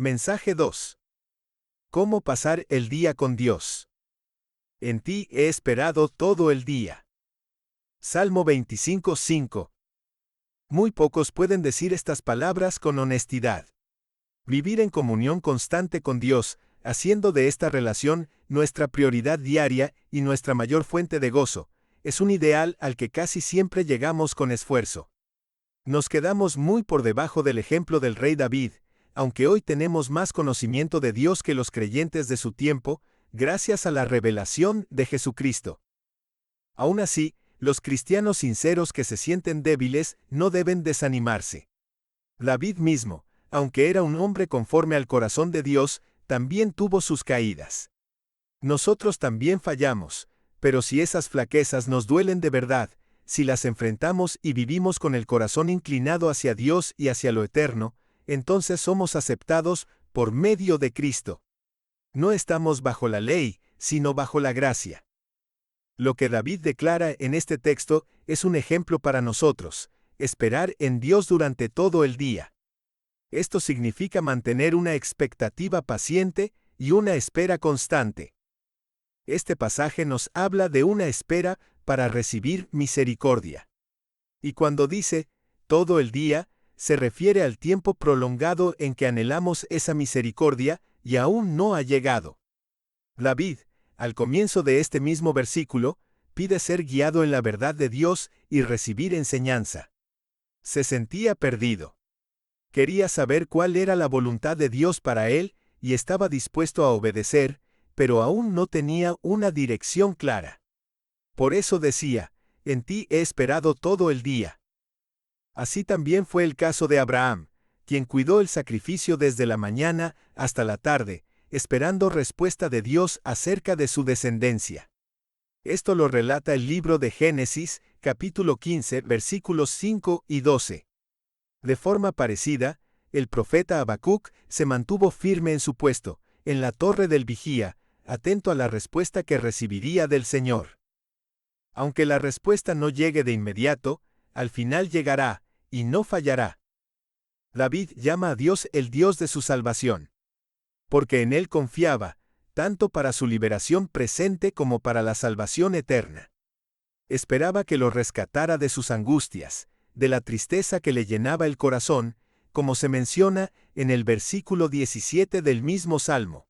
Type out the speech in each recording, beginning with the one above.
Mensaje 2. ¿Cómo pasar el día con Dios? En ti he esperado todo el día. Salmo 25:5. Muy pocos pueden decir estas palabras con honestidad. Vivir en comunión constante con Dios, haciendo de esta relación nuestra prioridad diaria y nuestra mayor fuente de gozo, es un ideal al que casi siempre llegamos con esfuerzo. Nos quedamos muy por debajo del ejemplo del rey David, aunque hoy tenemos más conocimiento de Dios que los creyentes de su tiempo, gracias a la revelación de Jesucristo. Aún así, los cristianos sinceros que se sienten débiles no deben desanimarse. David mismo, aunque era un hombre conforme al corazón de Dios, también tuvo sus caídas. Nosotros también fallamos, pero si esas flaquezas nos duelen de verdad, si las enfrentamos y vivimos con el corazón inclinado hacia Dios y hacia lo eterno, entonces somos aceptados por medio de Cristo. No estamos bajo la ley, sino bajo la gracia. Lo que David declara en este texto es un ejemplo para nosotros: esperar en Dios durante todo el día. Esto significa mantener una expectativa paciente y una espera constante. Este pasaje nos habla de una espera para recibir misericordia. Y cuando dice todo el día, se refiere al tiempo prolongado en que anhelamos esa misericordia y aún no ha llegado. David, al comienzo de este mismo versículo, pide ser guiado en la verdad de Dios y recibir enseñanza. Se sentía perdido. Quería saber cuál era la voluntad de Dios para él y estaba dispuesto a obedecer, pero aún no tenía una dirección clara. Por eso decía, en ti he esperado todo el día. Así también fue el caso de Abraham, quien cuidó el sacrificio desde la mañana hasta la tarde, esperando respuesta de Dios acerca de su descendencia. Esto lo relata el libro de Génesis, capítulo 15, versículos 5 y 12. De forma parecida, el profeta Habacuc se mantuvo firme en su puesto, en la torre del vigía, atento a la respuesta que recibiría del Señor. Aunque la respuesta no llegue de inmediato, al final llegará, y no fallará. David llama a Dios el Dios de su salvación. Porque en Él confiaba, tanto para su liberación presente como para la salvación eterna. Esperaba que lo rescatara de sus angustias, de la tristeza que le llenaba el corazón, como se menciona en el versículo 17 del mismo Salmo.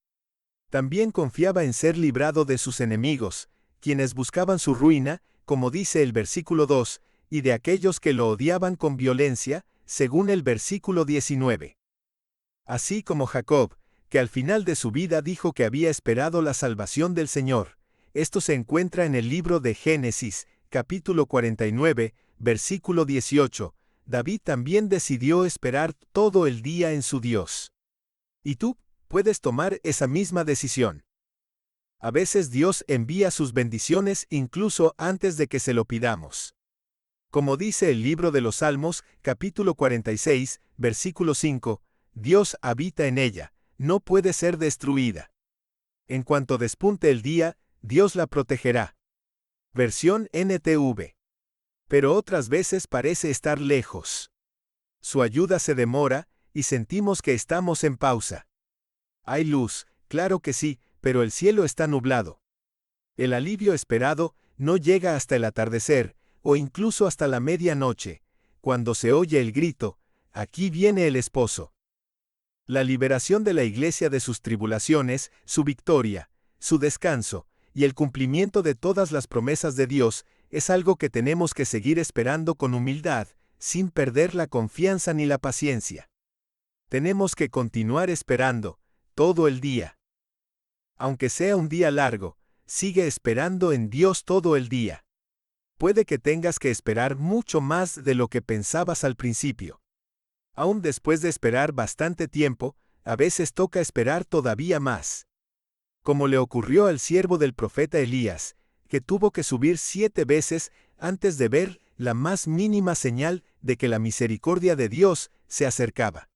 También confiaba en ser librado de sus enemigos, quienes buscaban su ruina, como dice el versículo 2, y de aquellos que lo odiaban con violencia, según el versículo 19. Así como Jacob, que al final de su vida dijo que había esperado la salvación del Señor. Esto se encuentra en el libro de Génesis, capítulo 49, versículo 18. David también decidió esperar todo el día en su Dios. ¿Y tú puedes tomar esa misma decisión? A veces Dios envía sus bendiciones incluso antes de que se lo pidamos. Como dice el libro de los Salmos, capítulo 46, versículo 5, Dios habita en ella, no puede ser destruida. En cuanto despunte el día, Dios la protegerá. Versión NTV. Pero otras veces parece estar lejos. Su ayuda se demora, y sentimos que estamos en pausa. Hay luz, claro que sí, pero el cielo está nublado. El alivio esperado no llega hasta el atardecer, o incluso hasta la medianoche, cuando se oye el grito, aquí viene el esposo. La liberación de la iglesia de sus tribulaciones, su victoria, su descanso, y el cumplimiento de todas las promesas de Dios, es algo que tenemos que seguir esperando con humildad, sin perder la confianza ni la paciencia. Tenemos que continuar esperando, todo el día. Aunque sea un día largo, sigue esperando en Dios todo el día. Puede que tengas que esperar mucho más de lo que pensabas al principio. Aún después de esperar bastante tiempo, a veces toca esperar todavía más. Como le ocurrió al siervo del profeta Elías, que tuvo que subir 7 veces antes de ver la más mínima señal de que la misericordia de Dios se acercaba.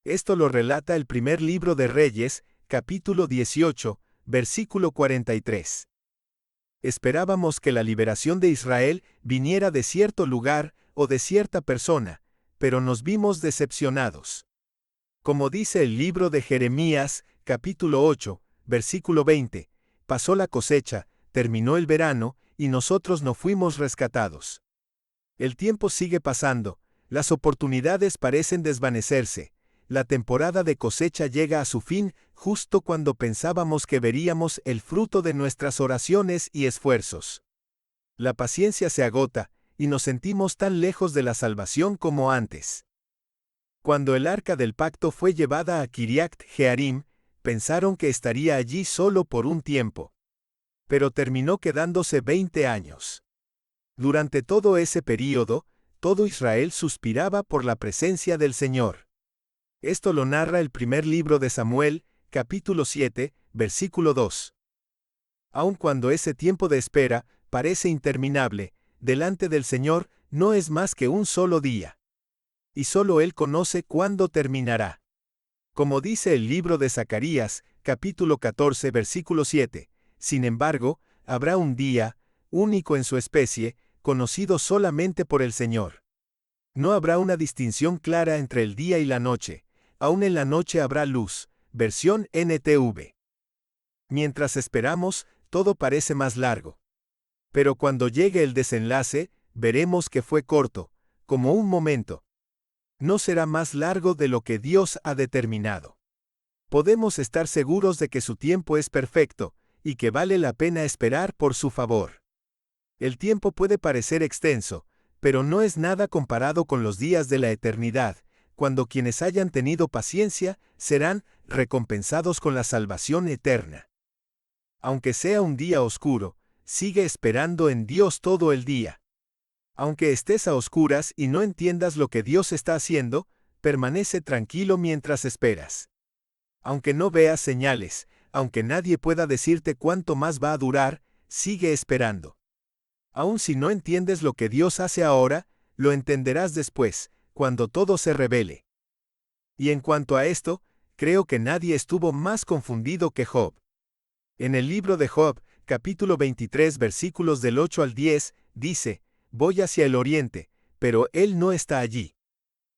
Esto lo relata el primer libro de Reyes, capítulo 18, versículo 43. Esperábamos que la liberación de Israel viniera de cierto lugar o de cierta persona, pero nos vimos decepcionados. Como dice el libro de Jeremías, capítulo 8, versículo 20, pasó la cosecha, terminó el verano, y nosotros no fuimos rescatados. El tiempo sigue pasando, las oportunidades parecen desvanecerse, la temporada de cosecha llega a su fin justo cuando pensábamos que veríamos el fruto de nuestras oraciones y esfuerzos. La paciencia se agota, y nos sentimos tan lejos de la salvación como antes. Cuando el arca del pacto fue llevada a Kiriat Jearim, pensaron que estaría allí solo por un tiempo. Pero terminó quedándose 20 años. Durante todo ese período, todo Israel suspiraba por la presencia del Señor. Esto lo narra el primer libro de Samuel, capítulo 7, versículo 2. Aun cuando ese tiempo de espera parece interminable, delante del Señor no es más que un solo día. Y solo Él conoce cuándo terminará. Como dice el libro de Zacarías, capítulo 14, versículo 7, sin embargo, habrá un día, único en su especie, conocido solamente por el Señor. No habrá una distinción clara entre el día y la noche, aún en la noche habrá luz, versión NTV. Mientras esperamos, todo parece más largo. Pero cuando llegue el desenlace, veremos que fue corto, como un momento. No será más largo de lo que Dios ha determinado. Podemos estar seguros de que su tiempo es perfecto, y que vale la pena esperar por su favor. El tiempo puede parecer extenso, pero no es nada comparado con los días de la eternidad, cuando quienes hayan tenido paciencia serán recompensados con la salvación eterna. Aunque sea un día oscuro, sigue esperando en Dios todo el día. Aunque estés a oscuras y no entiendas lo que Dios está haciendo, permanece tranquilo mientras esperas. Aunque no veas señales, aunque nadie pueda decirte cuánto más va a durar, sigue esperando. Aun si no entiendes lo que Dios hace ahora, lo entenderás después, cuando todo se revele. Y en cuanto a esto, creo que nadie estuvo más confundido que Job. En el libro de Job, capítulo 23, versículos del 8 al 10, dice: Voy hacia el oriente, pero él no está allí.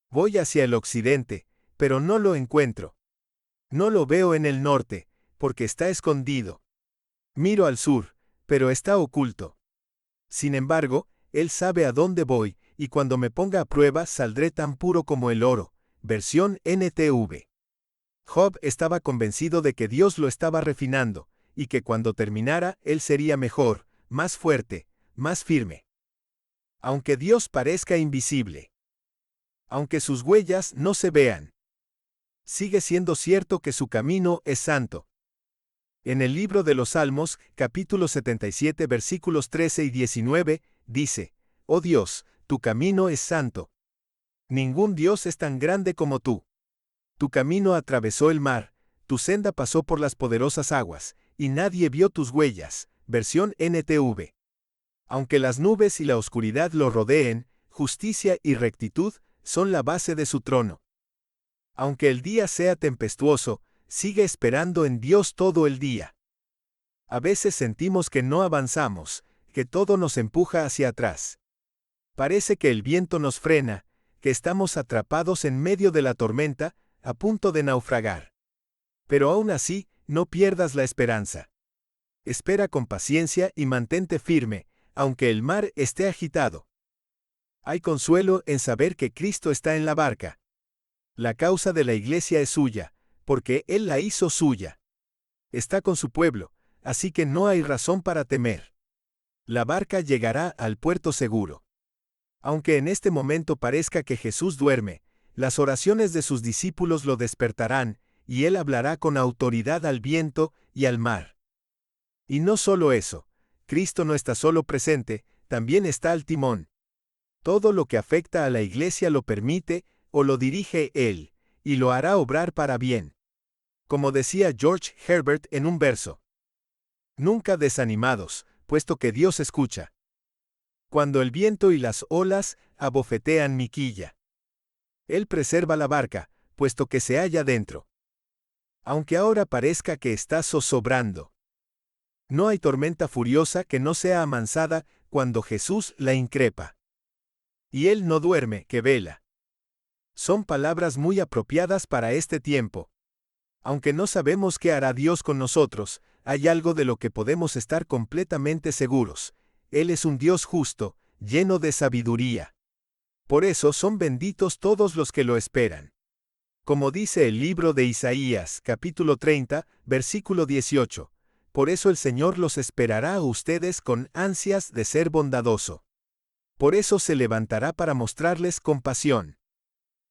Voy hacia el occidente, pero no lo encuentro. No lo veo en el norte, porque está escondido. Miro al sur, pero está oculto. Sin embargo, él sabe a dónde voy, y cuando me ponga a prueba saldré tan puro como el oro. Versión NTV. Job estaba convencido de que Dios lo estaba refinando, y que cuando terminara él sería mejor, más fuerte, más firme. Aunque Dios parezca invisible. Aunque sus huellas no se vean. Sigue siendo cierto que su camino es santo. En el libro de los Salmos, capítulo 77, versículos 13 y 19, dice: Oh Dios, tu camino es santo. Ningún Dios es tan grande como tú. Tu camino atravesó el mar, tu senda pasó por las poderosas aguas, y nadie vio tus huellas. Versión NTV. Aunque las nubes y la oscuridad lo rodeen, justicia y rectitud son la base de su trono. Aunque el día sea tempestuoso, sigue esperando en Dios todo el día. A veces sentimos que no avanzamos, que todo nos empuja hacia atrás. Parece que el viento nos frena, que estamos atrapados en medio de la tormenta, a punto de naufragar. Pero aún así, no pierdas la esperanza. Espera con paciencia y mantente firme, aunque el mar esté agitado. Hay consuelo en saber que Cristo está en la barca. La causa de la iglesia es suya, porque Él la hizo suya. Está con su pueblo, así que no hay razón para temer. La barca llegará al puerto seguro. Aunque en este momento parezca que Jesús duerme, las oraciones de sus discípulos lo despertarán, y Él hablará con autoridad al viento y al mar. Y no solo eso, Cristo no está solo presente, también está al timón. Todo lo que afecta a la iglesia lo permite o lo dirige Él, y lo hará obrar para bien. Como decía George Herbert en un verso: Nunca desanimados, puesto que Dios escucha. Cuando el viento y las olas abofetean mi quilla. Él preserva la barca, puesto que se halla dentro. Aunque ahora parezca que está zozobrando. No hay tormenta furiosa que no sea amansada cuando Jesús la increpa. Y Él no duerme, que vela. Son palabras muy apropiadas para este tiempo. Aunque no sabemos qué hará Dios con nosotros, hay algo de lo que podemos estar completamente seguros. Él es un Dios justo, lleno de sabiduría. Por eso son benditos todos los que lo esperan. Como dice el libro de Isaías, capítulo 30, versículo 18, por eso el Señor los esperará a ustedes con ansias de ser bondadoso. Por eso se levantará para mostrarles compasión.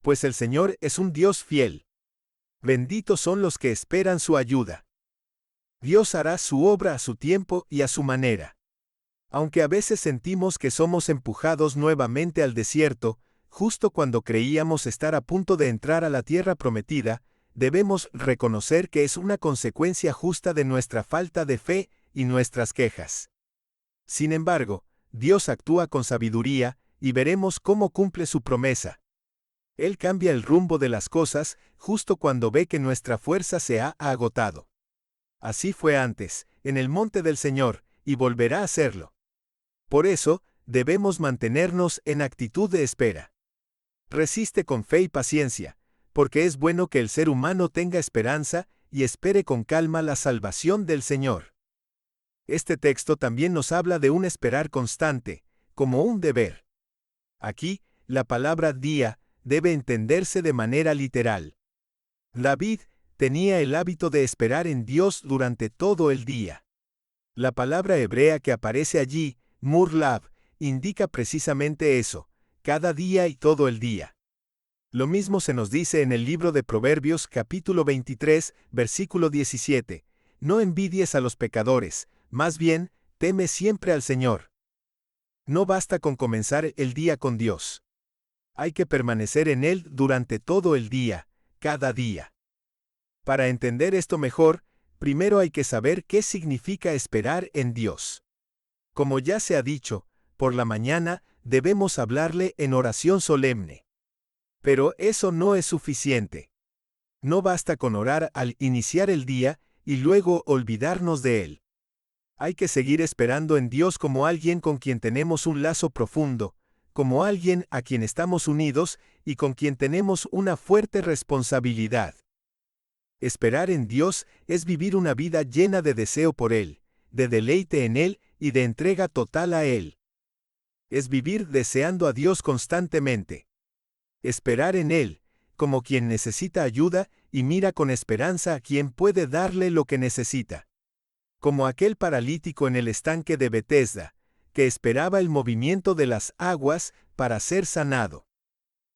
Pues el Señor es un Dios fiel. Benditos son los que esperan su ayuda. Dios hará su obra a su tiempo y a su manera. Aunque a veces sentimos que somos empujados nuevamente al desierto, justo cuando creíamos estar a punto de entrar a la tierra prometida, debemos reconocer que es una consecuencia justa de nuestra falta de fe y nuestras quejas. Sin embargo, Dios actúa con sabiduría, y veremos cómo cumple su promesa. Él cambia el rumbo de las cosas justo cuando ve que nuestra fuerza se ha agotado. Así fue antes, en el monte del Señor, y volverá a hacerlo. Por eso, debemos mantenernos en actitud de espera. Resiste con fe y paciencia, porque es bueno que el ser humano tenga esperanza y espere con calma la salvación del Señor. Este texto también nos habla de un esperar constante, como un deber. Aquí, la palabra día debe entenderse de manera literal. David tenía el hábito de esperar en Dios durante todo el día. La palabra hebrea que aparece allí, murlab, indica precisamente eso, cada día y todo el día. Lo mismo se nos dice en el libro de Proverbios capítulo 23, versículo 17, no envidies a los pecadores, más bien, teme siempre al Señor. No basta con comenzar el día con Dios. Hay que permanecer en Él durante todo el día, cada día. Para entender esto mejor, primero hay que saber qué significa esperar en Dios. Como ya se ha dicho, por la mañana debemos hablarle en oración solemne. Pero eso no es suficiente. No basta con orar al iniciar el día y luego olvidarnos de Él. Hay que seguir esperando en Dios como alguien con quien tenemos un lazo profundo, como alguien a quien estamos unidos y con quien tenemos una fuerte responsabilidad. Esperar en Dios es vivir una vida llena de deseo por Él, de deleite en Él y de entrega total a Él. Es vivir deseando a Dios constantemente. Esperar en Él, como quien necesita ayuda y mira con esperanza a quien puede darle lo que necesita. Como aquel paralítico en el estanque de Betesda, que esperaba el movimiento de las aguas para ser sanado.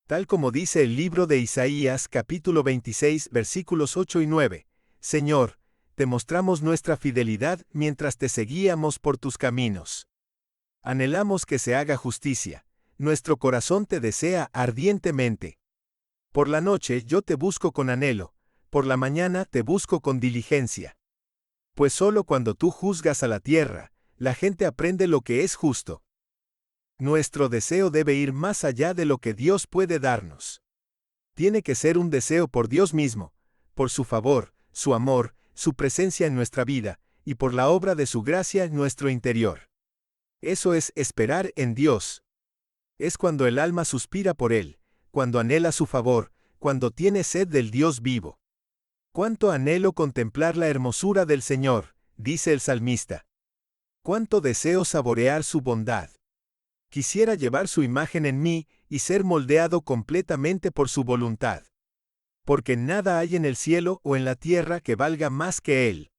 Tal como dice el libro de Isaías capítulo 26 versículos 8 y 9, Señor, te mostramos nuestra fidelidad mientras te seguíamos por tus caminos. Anhelamos que se haga justicia, nuestro corazón te desea ardientemente. Por la noche yo te busco con anhelo, por la mañana te busco con diligencia. Pues solo cuando tú juzgas a la tierra, la gente aprende lo que es justo. Nuestro deseo debe ir más allá de lo que Dios puede darnos. Tiene que ser un deseo por Dios mismo, por su favor, su amor, su presencia en nuestra vida, y por la obra de su gracia en nuestro interior. Eso es esperar en Dios. Es cuando el alma suspira por Él, cuando anhela su favor, cuando tiene sed del Dios vivo. Cuánto anhelo contemplar la hermosura del Señor, dice el salmista. Cuánto deseo saborear su bondad. Quisiera llevar su imagen en mí y ser moldeado completamente por su voluntad. Porque nada hay en el cielo o en la tierra que valga más que Él.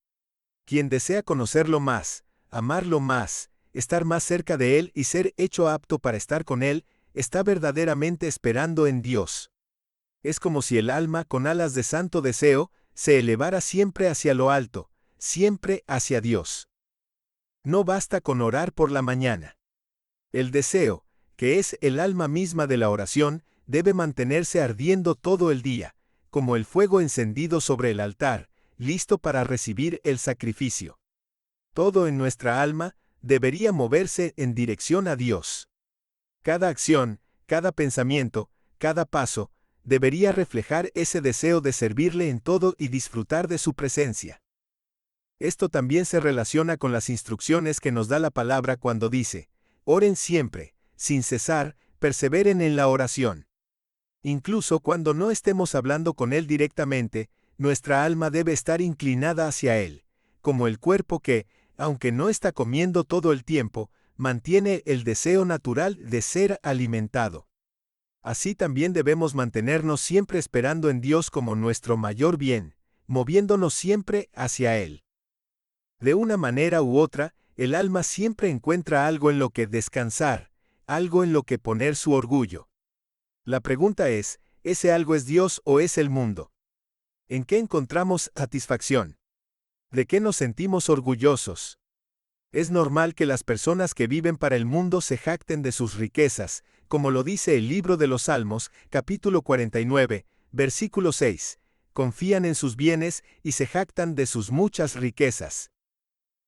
Quien desea conocerlo más, amarlo más, estar más cerca de Él y ser hecho apto para estar con Él, está verdaderamente esperando en Dios. Es como si el alma con alas de santo deseo se elevara siempre hacia lo alto, siempre hacia Dios. No basta con orar por la mañana. El deseo, que es el alma misma de la oración, debe mantenerse ardiendo todo el día, como el fuego encendido sobre el altar, listo para recibir el sacrificio. Todo en nuestra alma debería moverse en dirección a Dios. Cada acción, cada pensamiento, cada paso, debería reflejar ese deseo de servirle en todo y disfrutar de su presencia. Esto también se relaciona con las instrucciones que nos da la palabra cuando dice, oren siempre, sin cesar, perseveren en la oración. Incluso cuando no estemos hablando con Él directamente, nuestra alma debe estar inclinada hacia Él, como el cuerpo que, aunque no está comiendo todo el tiempo, mantiene el deseo natural de ser alimentado. Así también debemos mantenernos siempre esperando en Dios como nuestro mayor bien, moviéndonos siempre hacia Él. De una manera u otra, el alma siempre encuentra algo en lo que descansar, algo en lo que poner su orgullo. La pregunta es, ¿ese algo es Dios o es el mundo? ¿En qué encontramos satisfacción? ¿De qué nos sentimos orgullosos? Es normal que las personas que viven para el mundo se jacten de sus riquezas, como lo dice el libro de los Salmos, capítulo 49, versículo 6. Confían en sus bienes y se jactan de sus muchas riquezas.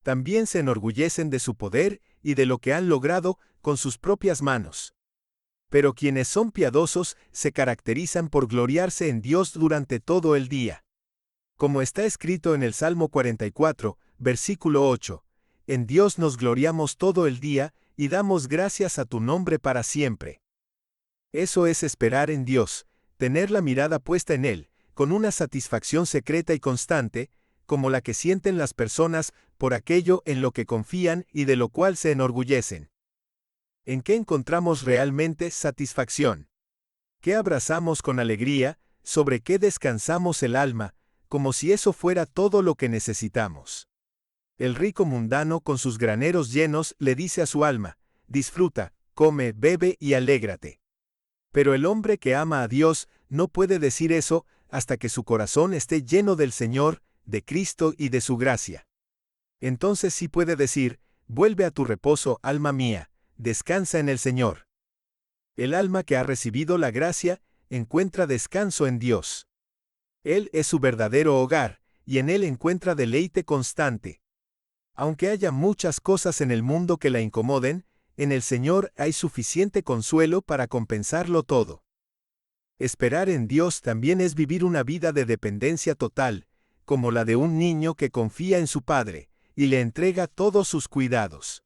También se enorgullecen de su poder y de lo que han logrado con sus propias manos. Pero quienes son piadosos se caracterizan por gloriarse en Dios durante todo el día. Como está escrito en el Salmo 44, versículo 8, en Dios nos gloriamos todo el día y damos gracias a tu nombre para siempre. Eso es esperar en Dios, tener la mirada puesta en Él, con una satisfacción secreta y constante, como la que sienten las personas por aquello en lo que confían y de lo cual se enorgullecen. ¿En qué encontramos realmente satisfacción? ¿Qué abrazamos con alegría? ¿Sobre qué descansamos el alma, como si eso fuera todo lo que necesitamos? El rico mundano con sus graneros llenos le dice a su alma, disfruta, come, bebe y alégrate. Pero el hombre que ama a Dios no puede decir eso hasta que su corazón esté lleno del Señor, de Cristo y de su gracia. Entonces sí puede decir, vuelve a tu reposo, alma mía, descansa en el Señor. El alma que ha recibido la gracia encuentra descanso en Dios. Él es su verdadero hogar, y en Él encuentra deleite constante. Aunque haya muchas cosas en el mundo que la incomoden, en el Señor hay suficiente consuelo para compensarlo todo. Esperar en Dios también es vivir una vida de dependencia total, como la de un niño que confía en su padre, y le entrega todos sus cuidados.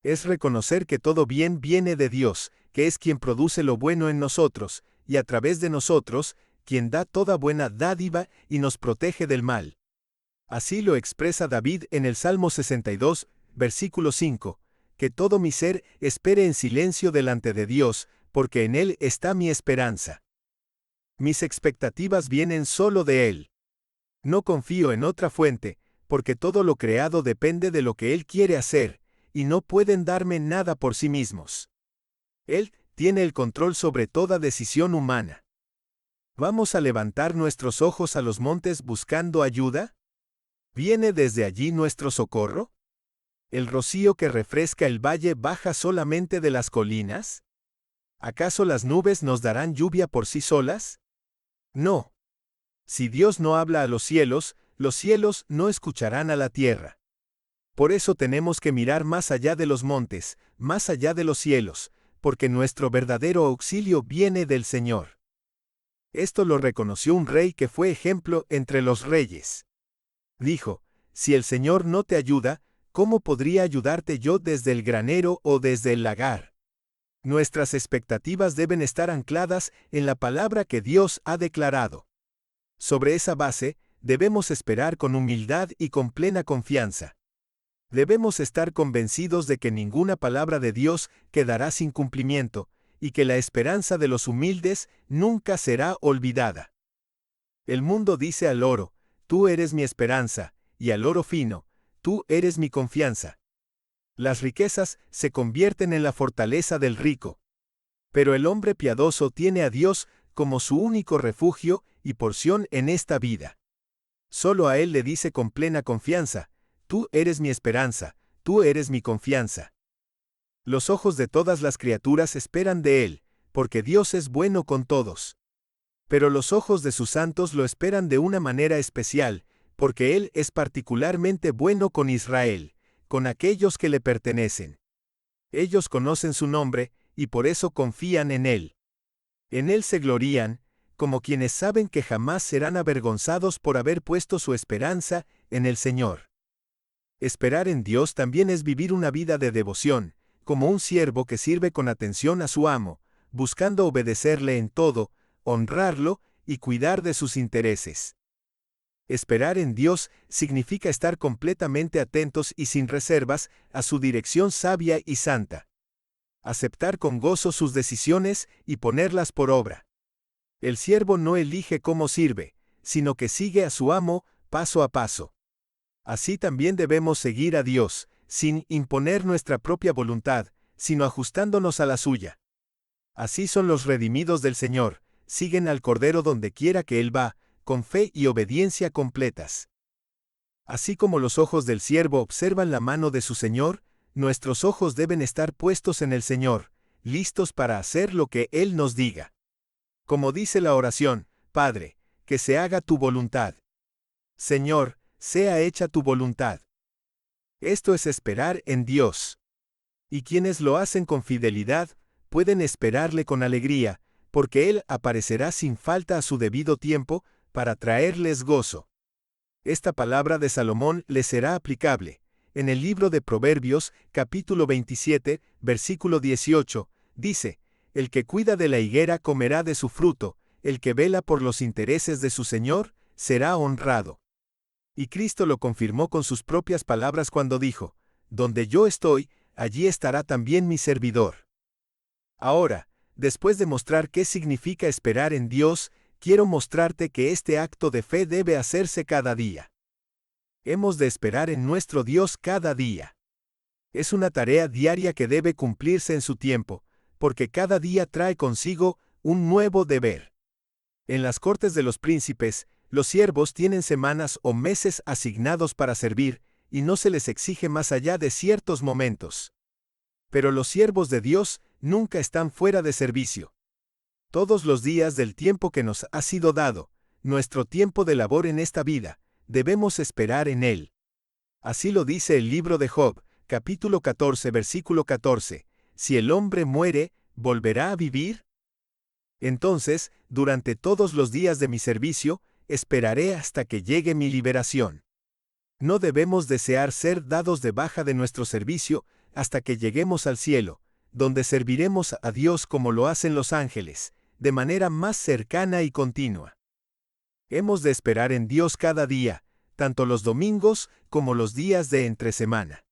Es reconocer que todo bien viene de Dios, que es quien produce lo bueno en nosotros, y a través de nosotros, quien da toda buena dádiva y nos protege del mal. Así lo expresa David en el Salmo 62, versículo 5, que todo mi ser espere en silencio delante de Dios, porque en Él está mi esperanza. Mis expectativas vienen solo de Él. No confío en otra fuente, porque todo lo creado depende de lo que Él quiere hacer, y no pueden darme nada por sí mismos. Él tiene el control sobre toda decisión humana. ¿Vamos a levantar nuestros ojos a los montes buscando ayuda? ¿Viene desde allí nuestro socorro? ¿El rocío que refresca el valle baja solamente de las colinas? ¿Acaso las nubes nos darán lluvia por sí solas? No. Si Dios no habla a los cielos no escucharán a la tierra. Por eso tenemos que mirar más allá de los montes, más allá de los cielos, porque nuestro verdadero auxilio viene del Señor. Esto lo reconoció un rey que fue ejemplo entre los reyes. Dijo, si el Señor no te ayuda, ¿cómo podría ayudarte yo desde el granero o desde el lagar? Nuestras expectativas deben estar ancladas en la palabra que Dios ha declarado. Sobre esa base, debemos esperar con humildad y con plena confianza. Debemos estar convencidos de que ninguna palabra de Dios quedará sin cumplimiento, y que la esperanza de los humildes nunca será olvidada. El mundo dice al oro, tú eres mi esperanza, y al oro fino, tú eres mi confianza. Las riquezas se convierten en la fortaleza del rico. Pero el hombre piadoso tiene a Dios como su único refugio y porción en esta vida. Solo a Él le dice con plena confianza, tú eres mi esperanza, tú eres mi confianza. Los ojos de todas las criaturas esperan de Él, porque Dios es bueno con todos. Pero los ojos de sus santos lo esperan de una manera especial, porque Él es particularmente bueno con Israel, con aquellos que le pertenecen. Ellos conocen su nombre, y por eso confían en Él. En Él se glorían, como quienes saben que jamás serán avergonzados por haber puesto su esperanza en el Señor. Esperar en Dios también es vivir una vida de devoción, como un siervo que sirve con atención a su amo, buscando obedecerle en todo, honrarlo y cuidar de sus intereses. Esperar en Dios significa estar completamente atentos y sin reservas a su dirección sabia y santa. Aceptar con gozo sus decisiones y ponerlas por obra. El siervo no elige cómo sirve, sino que sigue a su amo paso a paso. Así también debemos seguir a Dios, sin imponer nuestra propia voluntad, sino ajustándonos a la suya. Así son los redimidos del Señor, siguen al Cordero donde quiera que Él va, con fe y obediencia completas. Así como los ojos del siervo observan la mano de su Señor, nuestros ojos deben estar puestos en el Señor, listos para hacer lo que Él nos diga. Como dice la oración, Padre, que se haga tu voluntad. Señor, sea hecha tu voluntad. Esto es esperar en Dios. Y quienes lo hacen con fidelidad, pueden esperarle con alegría, porque Él aparecerá sin falta a su debido tiempo, para traerles gozo. Esta palabra de Salomón les será aplicable. En el libro de Proverbios, capítulo 27, versículo 18, dice, el que cuida de la higuera comerá de su fruto, el que vela por los intereses de su Señor, será honrado. Y Cristo lo confirmó con sus propias palabras cuando dijo, donde yo estoy, allí estará también mi servidor. Ahora, después de mostrar qué significa esperar en Dios, quiero mostrarte que este acto de fe debe hacerse cada día. Hemos de esperar en nuestro Dios cada día. Es una tarea diaria que debe cumplirse en su tiempo, porque cada día trae consigo un nuevo deber. En las cortes de los príncipes, los siervos tienen semanas o meses asignados para servir, y no se les exige más allá de ciertos momentos. Pero los siervos de Dios nunca están fuera de servicio. Todos los días del tiempo que nos ha sido dado, nuestro tiempo de labor en esta vida, debemos esperar en Él. Así lo dice el libro de Job, capítulo 14, versículo 14. Si el hombre muere, ¿volverá a vivir? Entonces, durante todos los días de mi servicio, esperaré hasta que llegue mi liberación. No debemos desear ser dados de baja de nuestro servicio hasta que lleguemos al cielo, donde serviremos a Dios como lo hacen los ángeles, de manera más cercana y continua. Hemos de esperar en Dios cada día, tanto los domingos como los días de entre semana.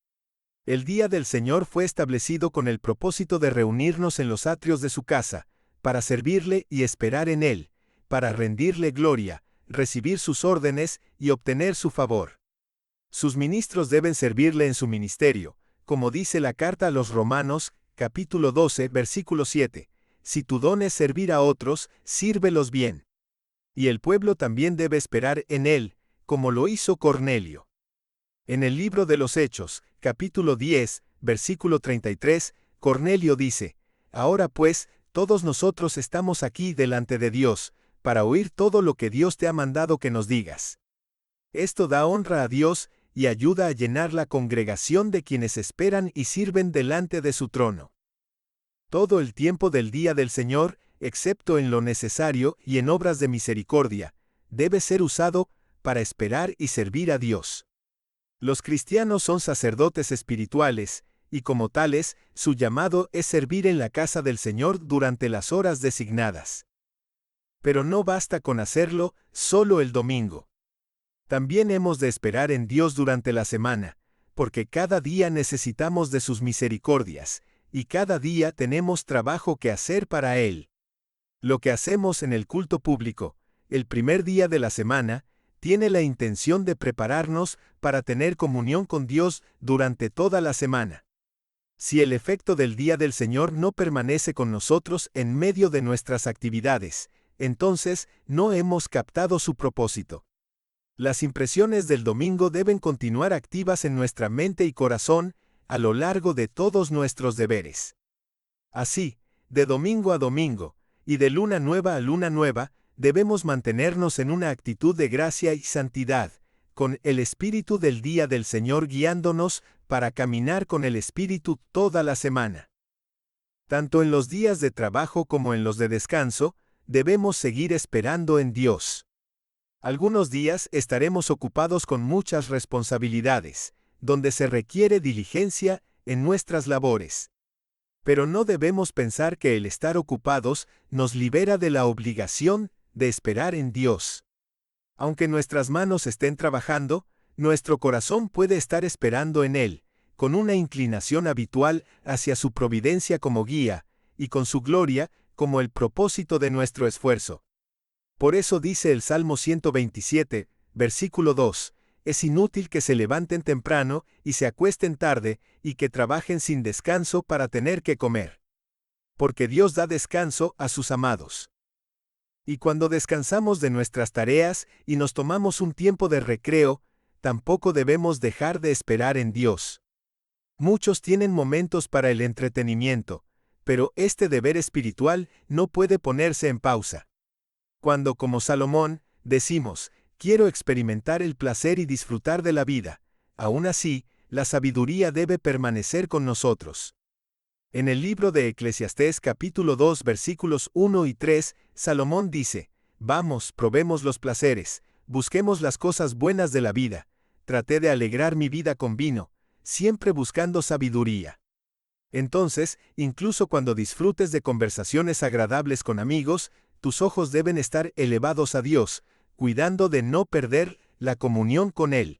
El día del Señor fue establecido con el propósito de reunirnos en los atrios de su casa, para servirle y esperar en Él, para rendirle gloria, recibir sus órdenes y obtener su favor. Sus ministros deben servirle en su ministerio, como dice la carta a los Romanos, capítulo 12, versículo 7. Si tu don es servir a otros, sírvelos bien. Y el pueblo también debe esperar en Él, como lo hizo Cornelio. En el libro de los Hechos, capítulo 10, versículo 33, Cornelio dice, ahora pues, todos nosotros estamos aquí delante de Dios, para oír todo lo que Dios te ha mandado que nos digas. Esto da honra a Dios y ayuda a llenar la congregación de quienes esperan y sirven delante de su trono. Todo el tiempo del día del Señor, excepto en lo necesario y en obras de misericordia, debe ser usado para esperar y servir a Dios. Los cristianos son sacerdotes espirituales, y como tales, su llamado es servir en la casa del Señor durante las horas designadas. Pero no basta con hacerlo solo el domingo. También hemos de esperar en Dios durante la semana, porque cada día necesitamos de sus misericordias, y cada día tenemos trabajo que hacer para Él. Lo que hacemos en el culto público, el primer día de la semana, tiene la intención de prepararnos para tener comunión con Dios durante toda la semana. Si el efecto del día del Señor no permanece con nosotros en medio de nuestras actividades, entonces no hemos captado su propósito. Las impresiones del domingo deben continuar activas en nuestra mente y corazón a lo largo de todos nuestros deberes. Así, de domingo a domingo, y de luna nueva a luna nueva, debemos mantenernos en una actitud de gracia y santidad, con el Espíritu del día del Señor guiándonos para caminar con el Espíritu toda la semana. Tanto en los días de trabajo como en los de descanso, debemos seguir esperando en Dios. Algunos días estaremos ocupados con muchas responsabilidades, donde se requiere diligencia en nuestras labores. Pero no debemos pensar que el estar ocupados nos libera de la obligación de esperar en Dios. Aunque nuestras manos estén trabajando, nuestro corazón puede estar esperando en Él, con una inclinación habitual hacia su providencia como guía, y con su gloria como el propósito de nuestro esfuerzo. Por eso dice el Salmo 127, versículo 2, es inútil que se levanten temprano y se acuesten tarde, y que trabajen sin descanso para tener que comer. Porque Dios da descanso a sus amados. Y cuando descansamos de nuestras tareas y nos tomamos un tiempo de recreo, tampoco debemos dejar de esperar en Dios. Muchos tienen momentos para el entretenimiento, pero este deber espiritual no puede ponerse en pausa. Cuando, como Salomón, decimos, quiero experimentar el placer y disfrutar de la vida, aún así, la sabiduría debe permanecer con nosotros. En el libro de Eclesiastés capítulo 2 versículos 1 y 3, Salomón dice, vamos, probemos los placeres, busquemos las cosas buenas de la vida, traté de alegrar mi vida con vino, siempre buscando sabiduría. Entonces, incluso cuando disfrutes de conversaciones agradables con amigos, tus ojos deben estar elevados a Dios, cuidando de no perder la comunión con Él.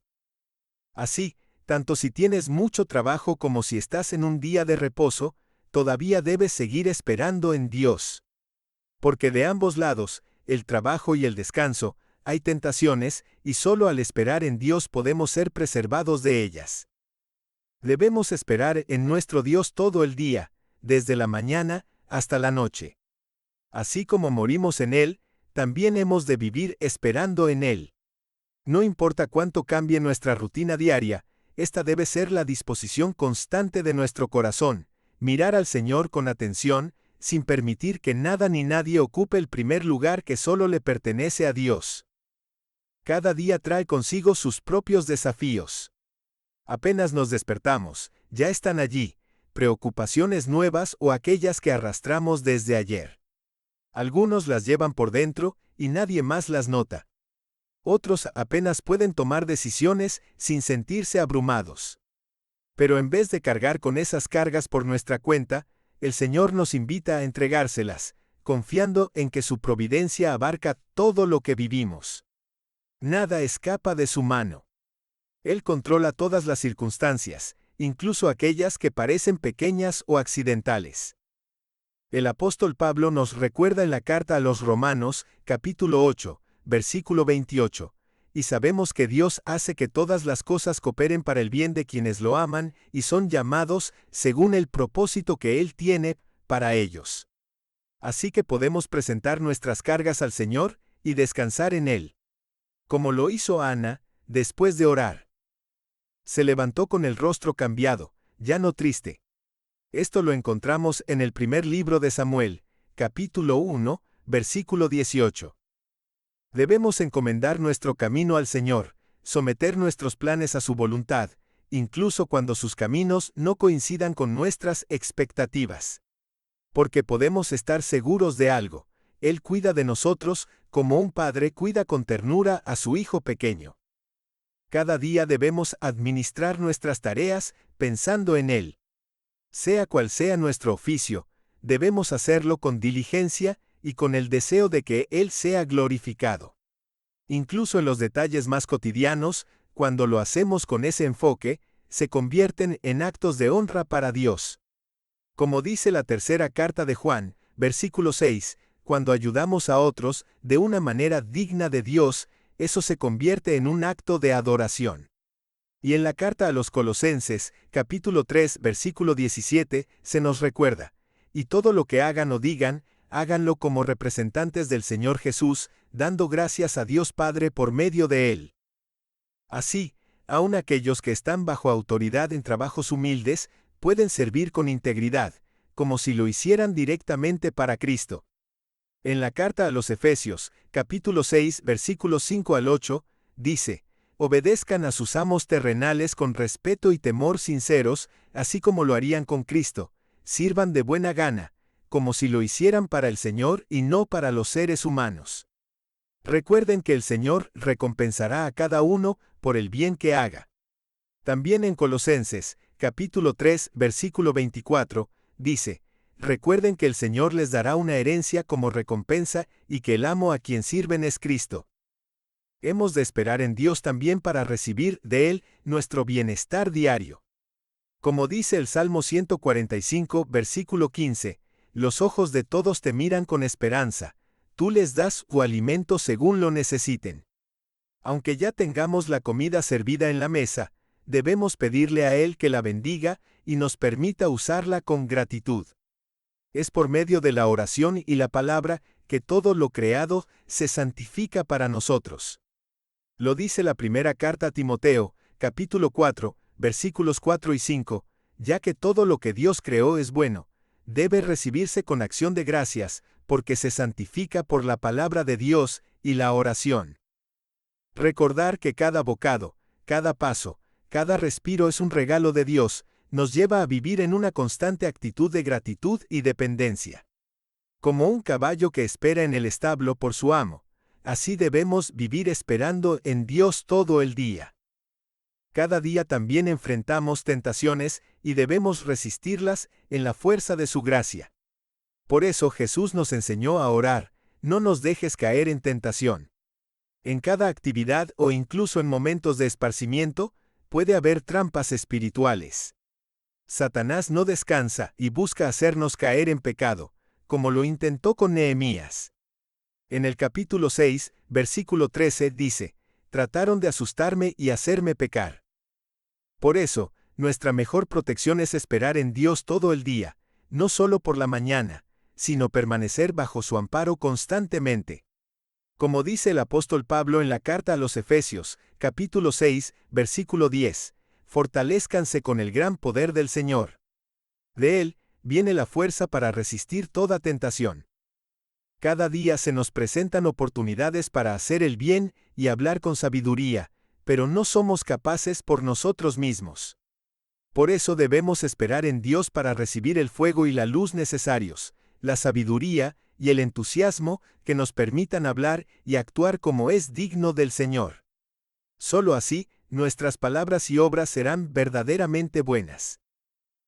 Así, tanto si tienes mucho trabajo como si estás en un día de reposo, todavía debes seguir esperando en Dios. Porque de ambos lados, el trabajo y el descanso, hay tentaciones, y solo al esperar en Dios podemos ser preservados de ellas. Debemos esperar en nuestro Dios todo el día, desde la mañana hasta la noche. Así como morimos en Él, también hemos de vivir esperando en Él. No importa cuánto cambie nuestra rutina diaria, esta debe ser la disposición constante de nuestro corazón, mirar al Señor con atención, sin permitir que nada ni nadie ocupe el primer lugar que solo le pertenece a Dios. Cada día trae consigo sus propios desafíos. Apenas nos despertamos, ya están allí, preocupaciones nuevas o aquellas que arrastramos desde ayer. Algunos las llevan por dentro y nadie más las nota. Otros apenas pueden tomar decisiones sin sentirse abrumados. Pero en vez de cargar con esas cargas por nuestra cuenta, el Señor nos invita a entregárselas, confiando en que su providencia abarca todo lo que vivimos. Nada escapa de su mano. Él controla todas las circunstancias, incluso aquellas que parecen pequeñas o accidentales. El apóstol Pablo nos recuerda en la carta a los Romanos, capítulo 8, versículo 28, y sabemos que Dios hace que todas las cosas cooperen para el bien de quienes lo aman y son llamados según el propósito que Él tiene para ellos. Así que podemos presentar nuestras cargas al Señor y descansar en Él. Como lo hizo Ana, después de orar. Se levantó con el rostro cambiado, ya no triste. Esto lo encontramos en el primer libro de Samuel, capítulo 1, versículo 18. Debemos encomendar nuestro camino al Señor, someter nuestros planes a su voluntad, incluso cuando sus caminos no coincidan con nuestras expectativas. Porque podemos estar seguros de algo, Él cuida de nosotros como un padre cuida con ternura a su hijo pequeño. Cada día debemos administrar nuestras tareas pensando en Él. Sea cual sea nuestro oficio, debemos hacerlo con diligencia y con el deseo de que Él sea glorificado. Incluso en los detalles más cotidianos, cuando lo hacemos con ese enfoque, se convierten en actos de honra para Dios. Como dice la tercera carta de Juan, versículo 6, cuando ayudamos a otros de una manera digna de Dios, eso se convierte en un acto de adoración. Y en la carta a los Colosenses, capítulo 3, versículo 17, se nos recuerda, y todo lo que hagan o digan, háganlo como representantes del Señor Jesús, dando gracias a Dios Padre por medio de Él. Así, aun aquellos que están bajo autoridad en trabajos humildes, pueden servir con integridad, como si lo hicieran directamente para Cristo. En la carta a los Efesios, capítulo 6, versículos 5 al 8, dice, obedezcan a sus amos terrenales con respeto y temor sinceros, así como lo harían con Cristo, sirvan de buena gana, como si lo hicieran para el Señor y no para los seres humanos. Recuerden que el Señor recompensará a cada uno por el bien que haga. También en Colosenses, capítulo 3, versículo 24, dice: recuerden que el Señor les dará una herencia como recompensa y que el amo a quien sirven es Cristo. Hemos de esperar en Dios también para recibir de Él nuestro bienestar diario. Como dice el Salmo 145, versículo 15, los ojos de todos te miran con esperanza, tú les das su alimento según lo necesiten. Aunque ya tengamos la comida servida en la mesa, debemos pedirle a Él que la bendiga y nos permita usarla con gratitud. Es por medio de la oración y la palabra que todo lo creado se santifica para nosotros. Lo dice la primera carta a Timoteo, capítulo 4, versículos 4 y 5, ya que todo lo que Dios creó es bueno, debe recibirse con acción de gracias, porque se santifica por la palabra de Dios y la oración. Recordar que cada bocado, cada paso, cada respiro es un regalo de Dios, nos lleva a vivir en una constante actitud de gratitud y dependencia. Como un caballo que espera en el establo por su amo, así debemos vivir esperando en Dios todo el día. Cada día también enfrentamos tentaciones y debemos resistirlas en la fuerza de su gracia. Por eso Jesús nos enseñó a orar: no nos dejes caer en tentación. En cada actividad o incluso en momentos de esparcimiento, puede haber trampas espirituales. Satanás no descansa y busca hacernos caer en pecado, como lo intentó con Nehemías. En el capítulo 6, versículo 13 dice: trataron de asustarme y hacerme pecar. Por eso, nuestra mejor protección es esperar en Dios todo el día, no solo por la mañana, sino permanecer bajo su amparo constantemente. Como dice el apóstol Pablo en la carta a los Efesios, capítulo 6, versículo 10, fortalezcanse con el gran poder del Señor. De Él viene la fuerza para resistir toda tentación. Cada día se nos presentan oportunidades para hacer el bien y hablar con sabiduría, pero no somos capaces por nosotros mismos. Por eso debemos esperar en Dios para recibir el fuego y la luz necesarios, la sabiduría y el entusiasmo que nos permitan hablar y actuar como es digno del Señor. Solo así, nuestras palabras y obras serán verdaderamente buenas.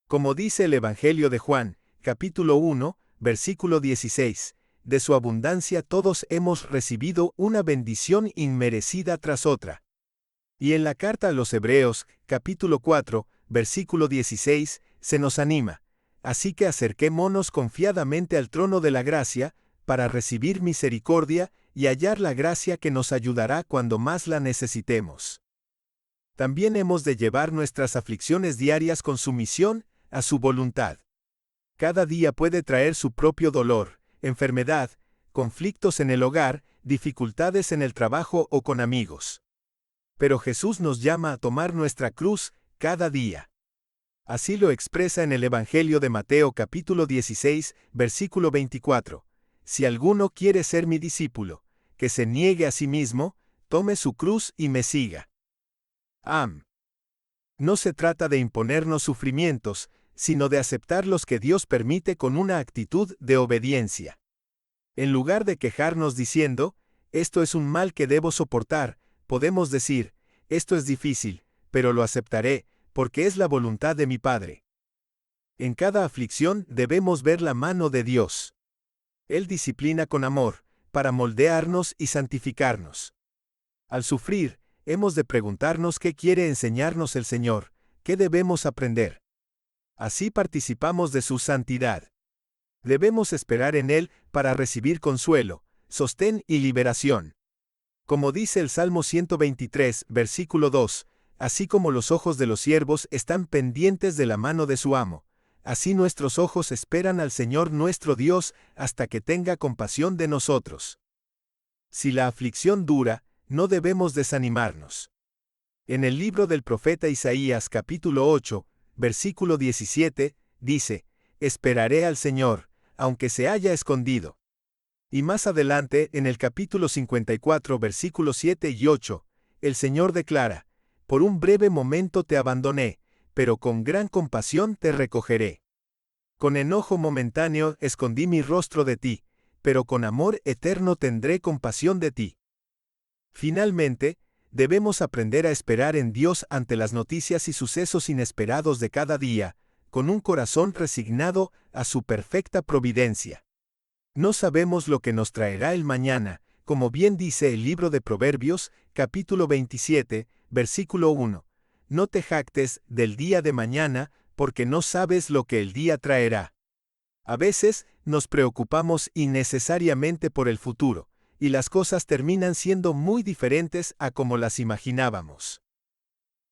Como dice el Evangelio de Juan, capítulo 1, versículo 16, de su abundancia todos hemos recibido una bendición inmerecida tras otra. Y en la carta a los Hebreos, capítulo 4, versículo 16, se nos anima: así que acerquémonos confiadamente al trono de la gracia, para recibir misericordia y hallar la gracia que nos ayudará cuando más la necesitemos. También hemos de llevar nuestras aflicciones diarias con sumisión a su voluntad. Cada día puede traer su propio dolor, enfermedad, conflictos en el hogar, dificultades en el trabajo o con amigos. Pero Jesús nos llama a tomar nuestra cruz cada día. Así lo expresa en el Evangelio de Mateo capítulo 16, versículo 24. Si alguno quiere ser mi discípulo, que se niegue a sí mismo, tome su cruz y me siga. No se trata de imponernos sufrimientos, sino de aceptar los que Dios permite con una actitud de obediencia. En lugar de quejarnos diciendo: esto es un mal que debo soportar, podemos decir: esto es difícil, pero lo aceptaré, porque es la voluntad de mi Padre. En cada aflicción debemos ver la mano de Dios. Él disciplina con amor, para moldearnos y santificarnos. Al sufrir, hemos de preguntarnos qué quiere enseñarnos el Señor, qué debemos aprender. Así participamos de su santidad. Debemos esperar en Él para recibir consuelo, sostén y liberación. Como dice el Salmo 123, versículo 2, así como los ojos de los siervos están pendientes de la mano de su amo, así nuestros ojos esperan al Señor nuestro Dios hasta que tenga compasión de nosotros. Si la aflicción dura, no debemos desanimarnos. En el libro del profeta Isaías capítulo 8, versículo 17, dice: esperaré al Señor, aunque se haya escondido. Y más adelante, en el capítulo 54, versículos 7 y 8, el Señor declara: por un breve momento te abandoné, pero con gran compasión te recogeré. Con enojo momentáneo escondí mi rostro de ti, pero con amor eterno tendré compasión de ti. Finalmente, debemos aprender a esperar en Dios ante las noticias y sucesos inesperados de cada día, con un corazón resignado a su perfecta providencia. No sabemos lo que nos traerá el mañana, como bien dice el libro de Proverbios, capítulo 27, versículo 1. No te jactes del día de mañana, porque no sabes lo que el día traerá. A veces, nos preocupamos innecesariamente por el futuro, y las cosas terminan siendo muy diferentes a como las imaginábamos.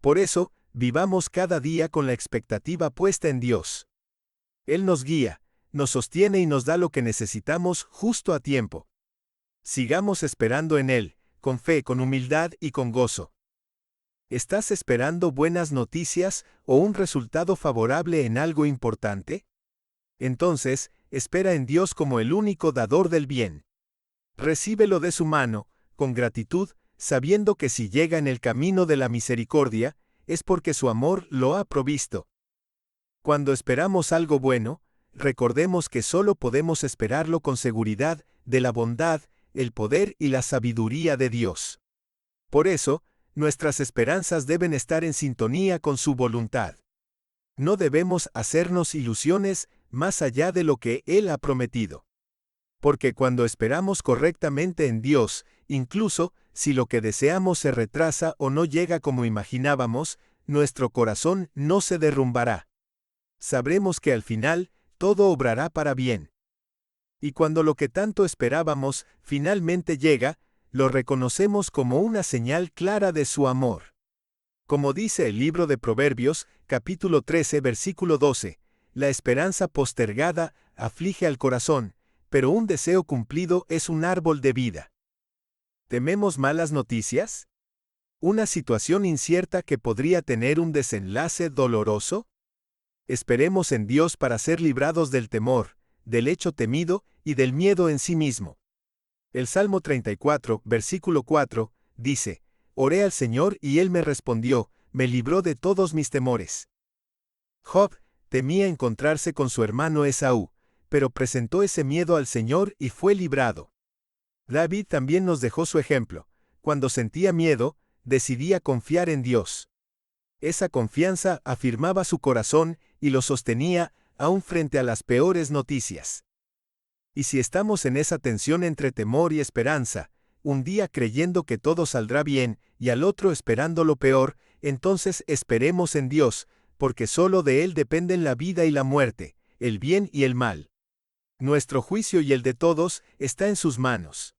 Por eso, vivamos cada día con la expectativa puesta en Dios. Él nos guía, nos sostiene y nos da lo que necesitamos justo a tiempo. Sigamos esperando en Él, con fe, con humildad y con gozo. ¿Estás esperando buenas noticias o un resultado favorable en algo importante? Entonces, espera en Dios como el único dador del bien. Recíbelo de su mano, con gratitud, sabiendo que si llega en el camino de la misericordia, es porque su amor lo ha provisto. Cuando esperamos algo bueno, recordemos que solo podemos esperarlo con seguridad de la bondad, el poder y la sabiduría de Dios. Por eso, nuestras esperanzas deben estar en sintonía con su voluntad. No debemos hacernos ilusiones más allá de lo que Él ha prometido. Porque cuando esperamos correctamente en Dios, incluso si lo que deseamos se retrasa o no llega como imaginábamos, nuestro corazón no se derrumbará. Sabremos que al final, todo obrará para bien. Y cuando lo que tanto esperábamos finalmente llega, lo reconocemos como una señal clara de su amor. Como dice el libro de Proverbios, capítulo 13, versículo 12, la esperanza postergada aflige al corazón, pero un deseo cumplido es un árbol de vida. ¿Tememos malas noticias? ¿Una situación incierta que podría tener un desenlace doloroso? Esperemos en Dios para ser librados del temor, del hecho temido y del miedo en sí mismo. El Salmo 34, versículo 4, dice, «Oré al Señor y Él me respondió, me libró de todos mis temores». Job temía encontrarse con su hermano Esaú, pero presentó ese miedo al Señor y fue librado. David también nos dejó su ejemplo. Cuando sentía miedo, decidía confiar en Dios. Esa confianza afirmaba su corazón y lo sostenía, aún frente a las peores noticias. Y si estamos en esa tensión entre temor y esperanza, un día creyendo que todo saldrá bien y al otro esperando lo peor, entonces esperemos en Dios, porque solo de Él dependen la vida y la muerte, el bien y el mal. Nuestro juicio y el de todos está en sus manos.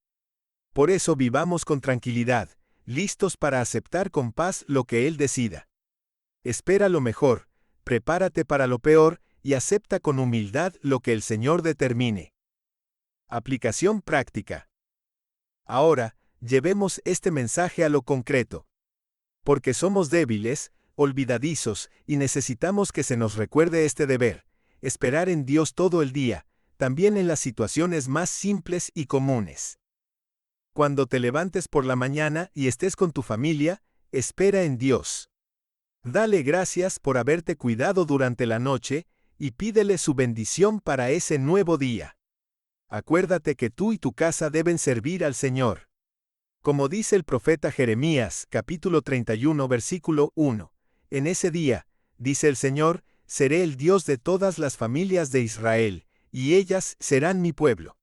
Por eso vivamos con tranquilidad, listos para aceptar con paz lo que Él decida. Espera lo mejor, prepárate para lo peor y acepta con humildad lo que el Señor determine. Aplicación práctica. Ahora, llevemos este mensaje a lo concreto. Porque somos débiles, olvidadizos, y necesitamos que se nos recuerde este deber, esperar en Dios todo el día, también en las situaciones más simples y comunes. Cuando te levantes por la mañana y estés con tu familia, espera en Dios. Dale gracias por haberte cuidado durante la noche, y pídele su bendición para ese nuevo día. Acuérdate que tú y tu casa deben servir al Señor. Como dice el profeta Jeremías, capítulo 31, versículo 1, en ese día, dice el Señor, seré el Dios de todas las familias de Israel, y ellas serán mi pueblo.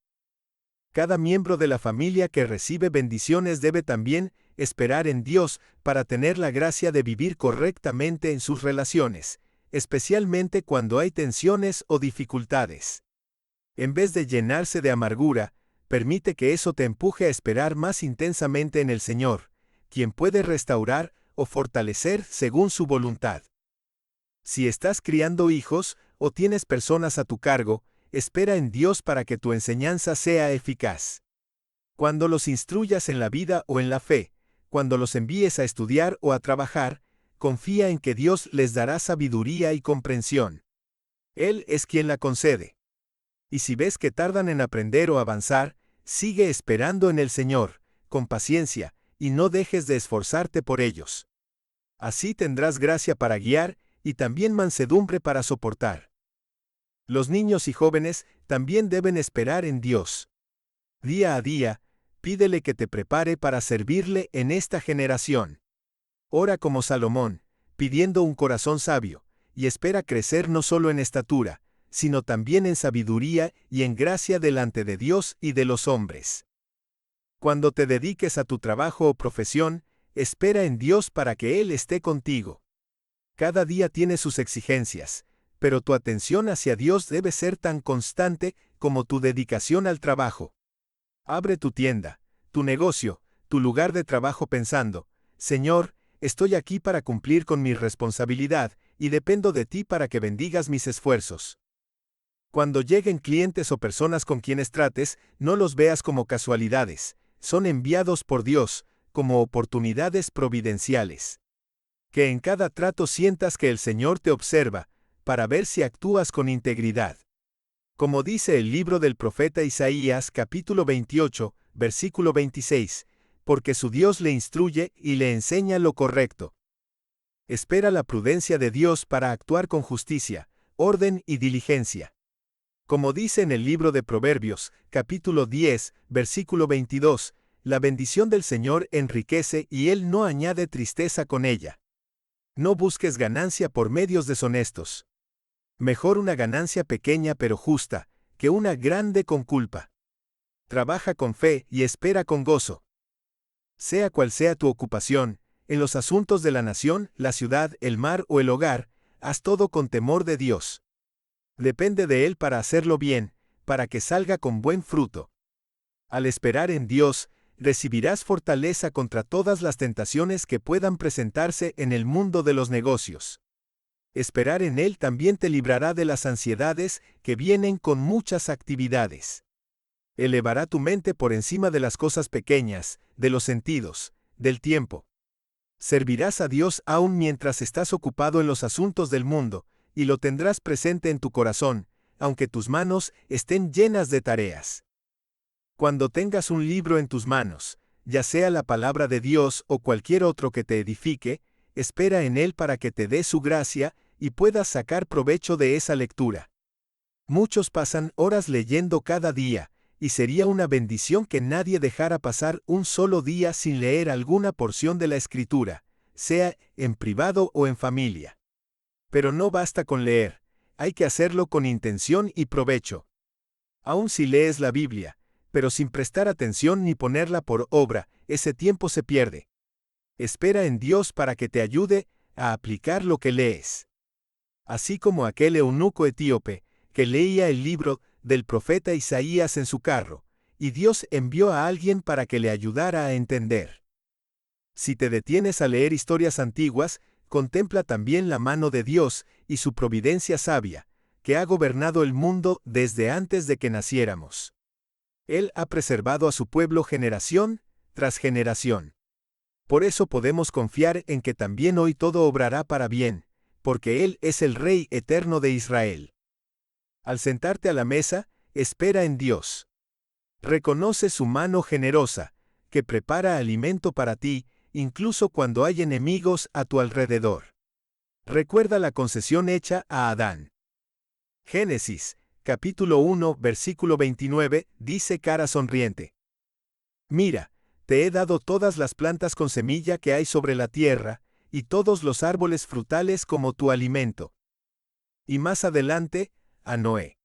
Cada miembro de la familia que recibe bendiciones debe también esperar en Dios para tener la gracia de vivir correctamente en sus relaciones, especialmente cuando hay tensiones o dificultades. En vez de llenarse de amargura, permite que eso te empuje a esperar más intensamente en el Señor, quien puede restaurar o fortalecer según su voluntad. Si estás criando hijos o tienes personas a tu cargo, espera en Dios para que tu enseñanza sea eficaz. Cuando los instruyas en la vida o en la fe, cuando los envíes a estudiar o a trabajar, confía en que Dios les dará sabiduría y comprensión. Él es quien la concede. Y si ves que tardan en aprender o avanzar, sigue esperando en el Señor, con paciencia, y no dejes de esforzarte por ellos. Así tendrás gracia para guiar y también mansedumbre para soportar. Los niños y jóvenes también deben esperar en Dios. Día a día, pídele que te prepare para servirle en esta generación. Ora como Salomón, pidiendo un corazón sabio, y espera crecer no solo en estatura, sino también en sabiduría y en gracia delante de Dios y de los hombres. Cuando te dediques a tu trabajo o profesión, espera en Dios para que Él esté contigo. Cada día tiene sus exigencias, pero tu atención hacia Dios debe ser tan constante como tu dedicación al trabajo. Abre tu tienda, tu negocio, tu lugar de trabajo pensando: Señor, estoy aquí para cumplir con mi responsabilidad y dependo de ti para que bendigas mis esfuerzos. Cuando lleguen clientes o personas con quienes trates, no los veas como casualidades, son enviados por Dios, como oportunidades providenciales. Que en cada trato sientas que el Señor te observa, para ver si actúas con integridad. Como dice el libro del profeta Isaías, capítulo 28, versículo 26, porque su Dios le instruye y le enseña lo correcto. Espera la prudencia de Dios para actuar con justicia, orden y diligencia. Como dice en el libro de Proverbios, capítulo 10, versículo 22, la bendición del Señor enriquece y Él no añade tristeza con ella. No busques ganancia por medios deshonestos. Mejor una ganancia pequeña pero justa, que una grande con culpa. Trabaja con fe y espera con gozo. Sea cual sea tu ocupación, en los asuntos de la nación, la ciudad, el mar o el hogar, haz todo con temor de Dios. Depende de Él para hacerlo bien, para que salga con buen fruto. Al esperar en Dios, recibirás fortaleza contra todas las tentaciones que puedan presentarse en el mundo de los negocios. Esperar en Él también te librará de las ansiedades que vienen con muchas actividades. Elevará tu mente por encima de las cosas pequeñas, de los sentidos, del tiempo. Servirás a Dios aún mientras estás ocupado en los asuntos del mundo, y lo tendrás presente en tu corazón, aunque tus manos estén llenas de tareas. Cuando tengas un libro en tus manos, ya sea la palabra de Dios o cualquier otro que te edifique, espera en Él para que te dé su gracia y puedas sacar provecho de esa lectura. Muchos pasan horas leyendo cada día, y sería una bendición que nadie dejara pasar un solo día sin leer alguna porción de la Escritura, sea en privado o en familia. Pero no basta con leer, hay que hacerlo con intención y provecho. Aun si lees la Biblia, pero sin prestar atención ni ponerla por obra, ese tiempo se pierde. Espera en Dios para que te ayude a aplicar lo que lees. Así como aquel eunuco etíope, que leía el libro del profeta Isaías en su carro, y Dios envió a alguien para que le ayudara a entender. Si te detienes a leer historias antiguas, contempla también la mano de Dios y su providencia sabia, que ha gobernado el mundo desde antes de que naciéramos. Él ha preservado a su pueblo generación tras generación. Por eso podemos confiar en que también hoy todo obrará para bien, porque Él es el Rey eterno de Israel. Al sentarte a la mesa, espera en Dios. Reconoce su mano generosa, que prepara alimento para ti, incluso cuando hay enemigos a tu alrededor. Recuerda la concesión hecha a Adán. Génesis, capítulo 1, versículo 29, dice cara sonriente: Mira, te he dado todas las plantas con semilla que hay sobre la tierra, y todos los árboles frutales como tu alimento. Y más adelante, a Noé.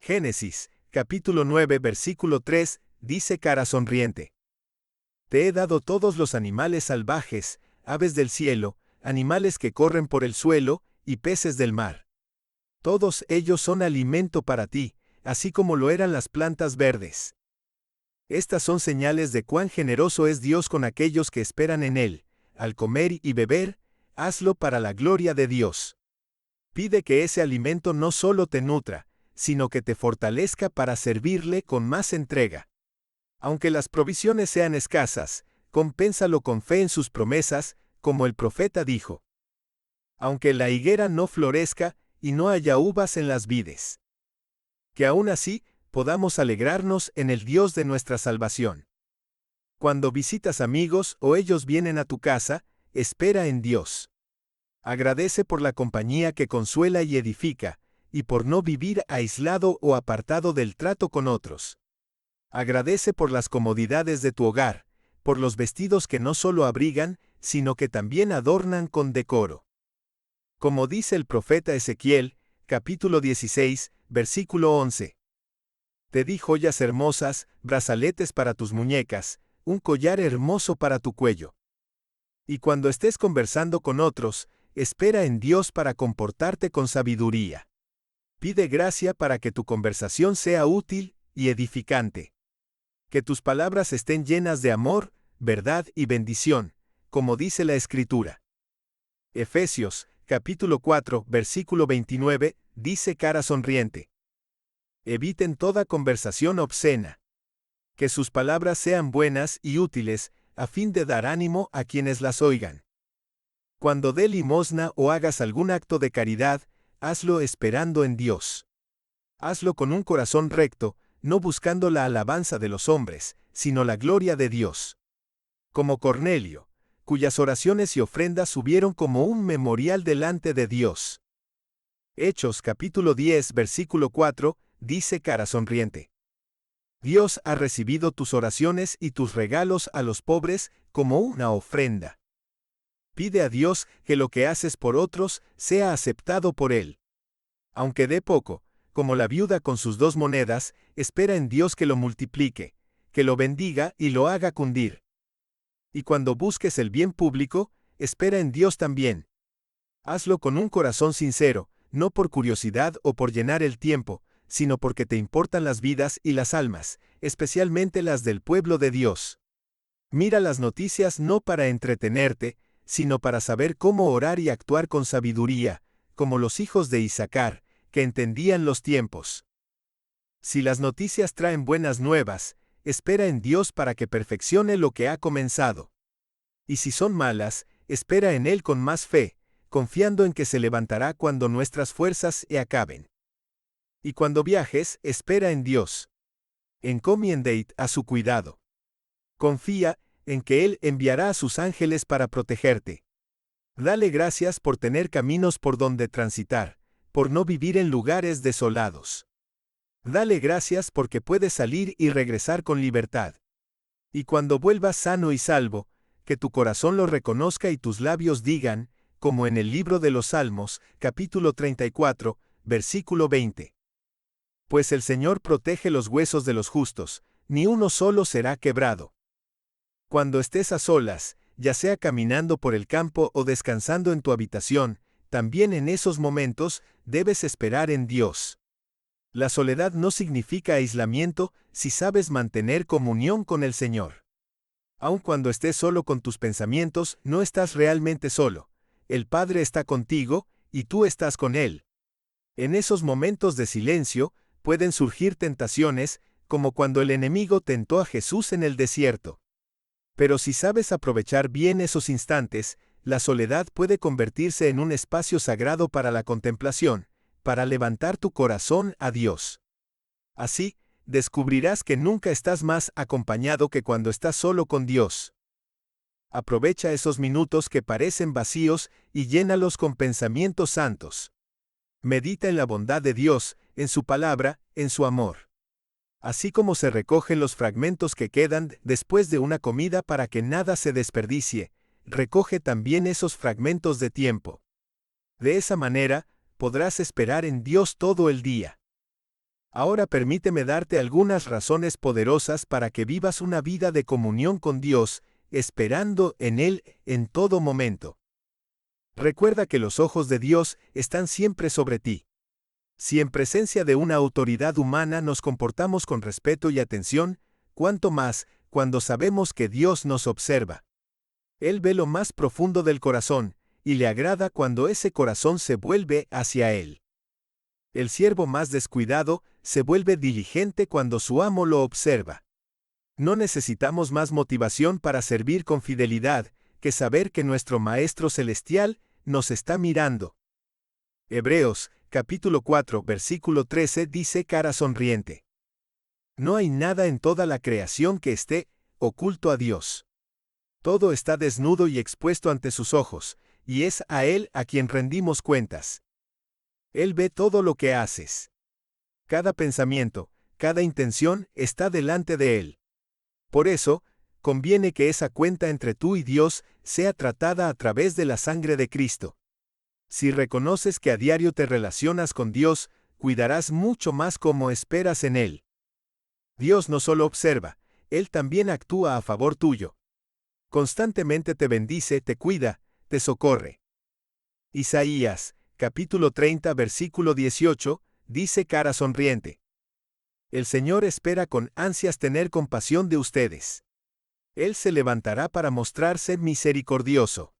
Génesis, capítulo 9, versículo 3, dice cara sonriente: Te he dado todos los animales salvajes, aves del cielo, animales que corren por el suelo, y peces del mar. Todos ellos son alimento para ti, así como lo eran las plantas verdes. Estas son señales de cuán generoso es Dios con aquellos que esperan en Él. Al comer y beber, hazlo para la gloria de Dios. Pide que ese alimento no solo te nutra, sino que te fortalezca para servirle con más entrega. Aunque las provisiones sean escasas, compénsalo con fe en sus promesas, como el profeta dijo. Aunque la higuera no florezca y no haya uvas en las vides. Que aún así, podamos alegrarnos en el Dios de nuestra salvación. Cuando visitas amigos o ellos vienen a tu casa, espera en Dios. Agradece por la compañía que consuela y edifica, y por no vivir aislado o apartado del trato con otros. Agradece por las comodidades de tu hogar, por los vestidos que no solo abrigan, sino que también adornan con decoro. Como dice el profeta Ezequiel, capítulo 16, versículo 11. Te di joyas hermosas, brazaletes para tus muñecas, un collar hermoso para tu cuello. Y cuando estés conversando con otros, espera en Dios para comportarte con sabiduría. Pide gracia para que tu conversación sea útil y edificante. Que tus palabras estén llenas de amor, verdad y bendición, como dice la Escritura. Efesios, capítulo 4, versículo 29, dice cara sonriente. Eviten toda conversación obscena. Que sus palabras sean buenas y útiles, a fin de dar ánimo a quienes las oigan. Cuando dé limosna o hagas algún acto de caridad, hazlo esperando en Dios. Hazlo con un corazón recto, no buscando la alabanza de los hombres, sino la gloria de Dios. Como Cornelio, cuyas oraciones y ofrendas subieron como un memorial delante de Dios. Hechos capítulo 10 versículo 4, dice cara sonriente. Dios ha recibido tus oraciones y tus regalos a los pobres como una ofrenda. Pide a Dios que lo que haces por otros sea aceptado por Él. Aunque dé poco, como la viuda con sus 2 monedas, espera en Dios que lo multiplique, que lo bendiga y lo haga cundir. Y cuando busques el bien público, espera en Dios también. Hazlo con un corazón sincero, no por curiosidad o por llenar el tiempo, sino porque te importan las vidas y las almas, especialmente las del pueblo de Dios. Mira las noticias no para entretenerte, sino para saber cómo orar y actuar con sabiduría, como los hijos de Isacar, que entendían los tiempos. Si las noticias traen buenas nuevas, espera en Dios para que perfeccione lo que ha comenzado. Y si son malas, espera en Él con más fe, confiando en que se levantará cuando nuestras fuerzas se acaben. Y cuando viajes, espera en Dios. Encomiéndate a su cuidado. Confía en que Él enviará a sus ángeles para protegerte. Dale gracias por tener caminos por donde transitar, por no vivir en lugares desolados. Dale gracias porque puedes salir y regresar con libertad. Y cuando vuelvas sano y salvo, que tu corazón lo reconozca y tus labios digan, como en el libro de los Salmos, capítulo 34, versículo 20. Pues el Señor protege los huesos de los justos, ni uno solo será quebrado. Cuando estés a solas, ya sea caminando por el campo o descansando en tu habitación, también en esos momentos debes esperar en Dios. La soledad no significa aislamiento si sabes mantener comunión con el Señor. Aun cuando estés solo con tus pensamientos, no estás realmente solo. El Padre está contigo, y tú estás con Él. En esos momentos de silencio, pueden surgir tentaciones, como cuando el enemigo tentó a Jesús en el desierto. Pero si sabes aprovechar bien esos instantes, la soledad puede convertirse en un espacio sagrado para la contemplación, para levantar tu corazón a Dios. Así, descubrirás que nunca estás más acompañado que cuando estás solo con Dios. Aprovecha esos minutos que parecen vacíos y llénalos con pensamientos santos. Medita en la bondad de Dios, en su palabra, en su amor. Así como se recogen los fragmentos que quedan después de una comida para que nada se desperdicie, recoge también esos fragmentos de tiempo. De esa manera, podrás esperar en Dios todo el día. Ahora permíteme darte algunas razones poderosas para que vivas una vida de comunión con Dios, esperando en Él en todo momento. Recuerda que los ojos de Dios están siempre sobre ti. Si en presencia de una autoridad humana nos comportamos con respeto y atención, cuánto más cuando sabemos que Dios nos observa. Él ve lo más profundo del corazón, y le agrada cuando ese corazón se vuelve hacia Él. El siervo más descuidado se vuelve diligente cuando su amo lo observa. No necesitamos más motivación para servir con fidelidad que saber que nuestro Maestro Celestial nos está mirando. Hebreos, capítulo 4, versículo 13 dice cara sonriente. No hay nada en toda la creación que esté oculto a Dios. Todo está desnudo y expuesto ante sus ojos, y es a Él a quien rendimos cuentas. Él ve todo lo que haces. Cada pensamiento, cada intención está delante de Él. Por eso, conviene que esa cuenta entre tú y Dios sea tratada a través de la sangre de Cristo. Si reconoces que a diario te relacionas con Dios, cuidarás mucho más cómo esperas en Él. Dios no solo observa, Él también actúa a favor tuyo. Constantemente te bendice, te cuida, te socorre. Isaías, capítulo 30, versículo 18, dice cara sonriente: El Señor espera con ansias tener compasión de ustedes. Él se levantará para mostrarse misericordioso.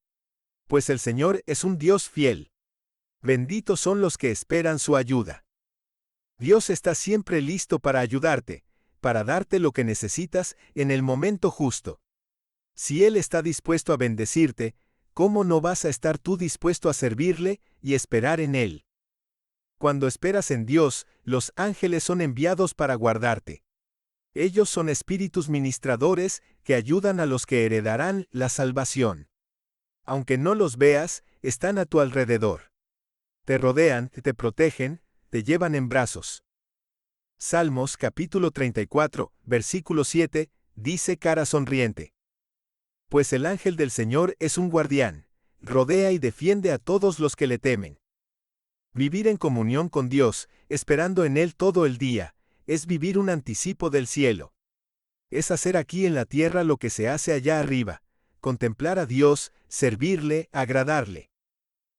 Pues el Señor es un Dios fiel. Benditos son los que esperan su ayuda. Dios está siempre listo para ayudarte, para darte lo que necesitas en el momento justo. Si Él está dispuesto a bendecirte, ¿cómo no vas a estar tú dispuesto a servirle y esperar en Él? Cuando esperas en Dios, los ángeles son enviados para guardarte. Ellos son espíritus ministradores que ayudan a los que heredarán la salvación. Aunque no los veas, están a tu alrededor. Te rodean, te protegen, te llevan en brazos. Salmos capítulo 34, versículo 7, dice cara sonriente: Pues el ángel del Señor es un guardián, rodea y defiende a todos los que le temen. Vivir en comunión con Dios, esperando en Él todo el día, es vivir un anticipo del cielo. Es hacer aquí en la tierra lo que se hace allá arriba, contemplar a Dios, servirle, agradarle.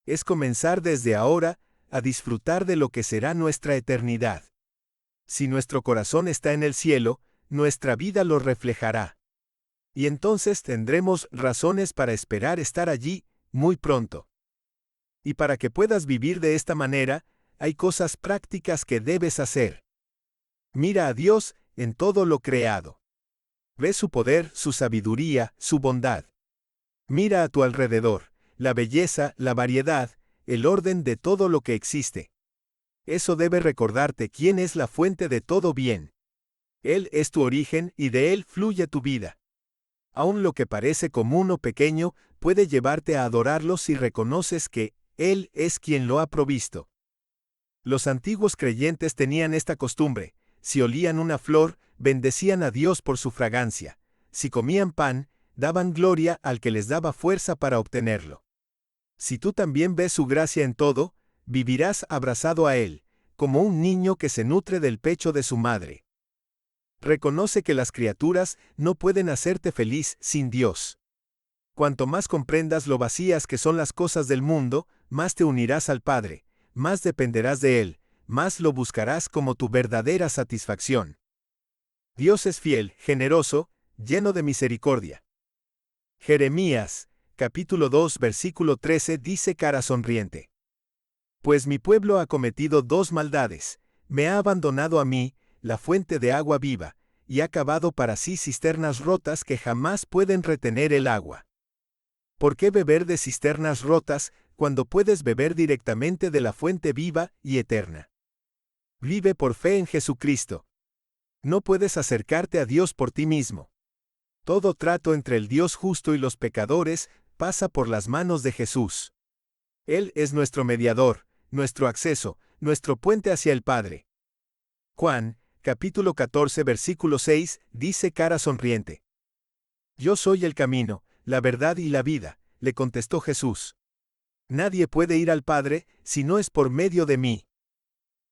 Es comenzar desde ahora a disfrutar de lo que será nuestra eternidad. Si nuestro corazón está en el cielo, nuestra vida lo reflejará. Y entonces tendremos razones para esperar estar allí muy pronto. Y para que puedas vivir de esta manera, hay cosas prácticas que debes hacer. Mira a Dios en todo lo creado. Ve su poder, su sabiduría, su bondad. Mira a tu alrededor, la belleza, la variedad, el orden de todo lo que existe. Eso debe recordarte quién es la fuente de todo bien. Él es tu origen y de Él fluye tu vida. Aun lo que parece común o pequeño puede llevarte a adorarlo si reconoces que Él es quien lo ha provisto. Los antiguos creyentes tenían esta costumbre: si olían una flor, bendecían a Dios por su fragancia; si comían pan, daban gloria al que les daba fuerza para obtenerlo. Si tú también ves su gracia en todo, vivirás abrazado a Él, como un niño que se nutre del pecho de su madre. Reconoce que las criaturas no pueden hacerte feliz sin Dios. Cuanto más comprendas lo vacías que son las cosas del mundo, más te unirás al Padre, más dependerás de Él, más lo buscarás como tu verdadera satisfacción. Dios es fiel, generoso, lleno de misericordia. Jeremías, capítulo 2, versículo 13 dice cara sonriente: Pues mi pueblo ha cometido dos maldades: me ha abandonado a mí, la fuente de agua viva, y ha cavado para sí cisternas rotas que jamás pueden retener el agua. ¿Por qué beber de cisternas rotas cuando puedes beber directamente de la fuente viva y eterna? Vive por fe en Jesucristo. No puedes acercarte a Dios por ti mismo. Todo trato entre el Dios justo y los pecadores pasa por las manos de Jesús. Él es nuestro mediador, nuestro acceso, nuestro puente hacia el Padre. Juan, capítulo 14, versículo 6, dice cara sonriente: Yo soy el camino, la verdad y la vida, le contestó Jesús. Nadie puede ir al Padre si no es por medio de mí.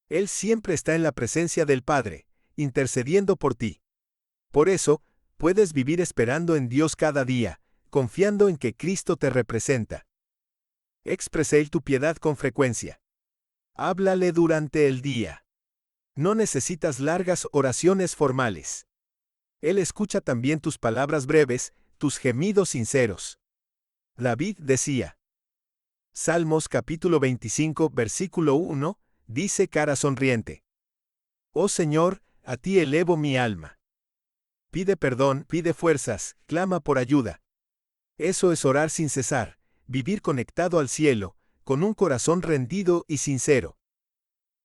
Él siempre está en la presencia del Padre, intercediendo por ti. Por eso, puedes vivir esperando en Dios cada día, confiando en que Cristo te representa. Expresa tu piedad con frecuencia. Háblale durante el día. No necesitas largas oraciones formales. Él escucha también tus palabras breves, tus gemidos sinceros. David decía. Salmos capítulo 25, versículo 1, dice cara sonriente: Oh Señor, a ti elevo mi alma. Pide perdón, pide fuerzas, clama por ayuda. Eso es orar sin cesar, vivir conectado al cielo, con un corazón rendido y sincero.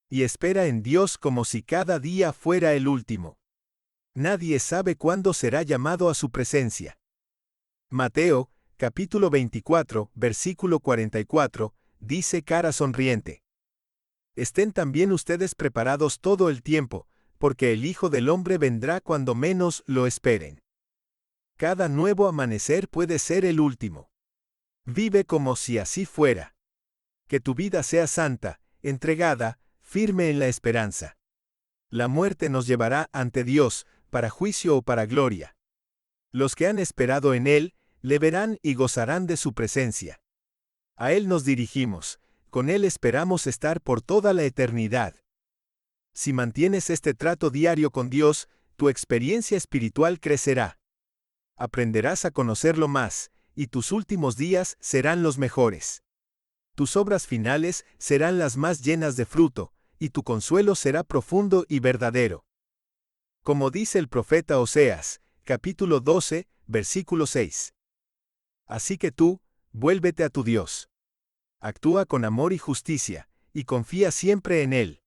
Y espera en Dios como si cada día fuera el último. Nadie sabe cuándo será llamado a su presencia. Mateo, capítulo 24, versículo 44, dice cara sonriente: Estén también ustedes preparados todo el tiempo, porque el Hijo del Hombre vendrá cuando menos lo esperen. Cada nuevo amanecer puede ser el último. Vive como si así fuera. Que tu vida sea santa, entregada, firme en la esperanza. La muerte nos llevará ante Dios, para juicio o para gloria. Los que han esperado en Él, le verán y gozarán de su presencia. A Él nos dirigimos, con Él esperamos estar por toda la eternidad. Si mantienes este trato diario con Dios, tu experiencia espiritual crecerá. Aprenderás a conocerlo más, y tus últimos días serán los mejores. Tus obras finales serán las más llenas de fruto, y tu consuelo será profundo y verdadero. Como dice el profeta Oseas, capítulo 12, versículo 6. Así que tú, vuélvete a tu Dios. Actúa con amor y justicia, y confía siempre en Él.